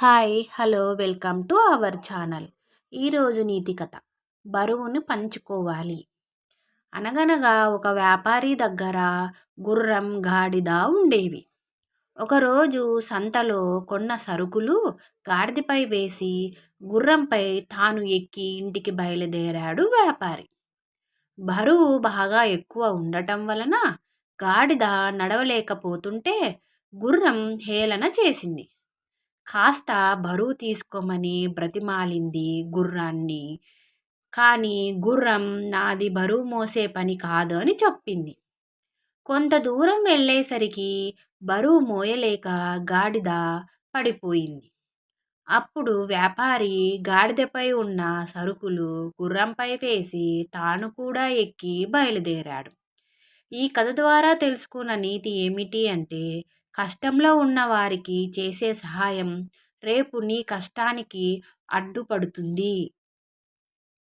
Hi hello welcome to our channel. ఈరోజు నీతి కథ. బరువును పంచుకోవాలి. అనగనగా ఒక వ్యాపారి దగ్గర గుర్రం గాడిద ఉండేవి. ఒకరోజు సంతలో కొన్న సరుకులు గాడిదపై వేసి గుర్రంపై తాను ఎక్కి ఇంటికి బయలుదేరాడు వ్యాపారి. బరువు బాగా ఎక్కువ ఉండటం వలన గాడిద నడవలేకపోతుంటే గుర్రం హేళన చేసింది. కాస్త బరువు తీసుకోమని బ్రతిమాలింది గుర్రాన్ని. కానీ గుర్రం నాది బరువు మోసే పని కాదు అని చెప్పింది. కొంత దూరం వెళ్ళేసరికి బరువు మోయలేక గాడిద పడిపోయింది. అప్పుడు వ్యాపారి గాడిదపై ఉన్న సరుకులు గుర్రంపై వేసి తాను కూడా ఎక్కి బయలుదేరాడు. ఈ కథ ద్వారా తెలుసుకున్న నీతి ఏమిటి అంటే, కష్టంలో ఉన్న వారికి చేసే సహాయం రేపు నీ కష్టానికి అడ్డుపడుతుంది.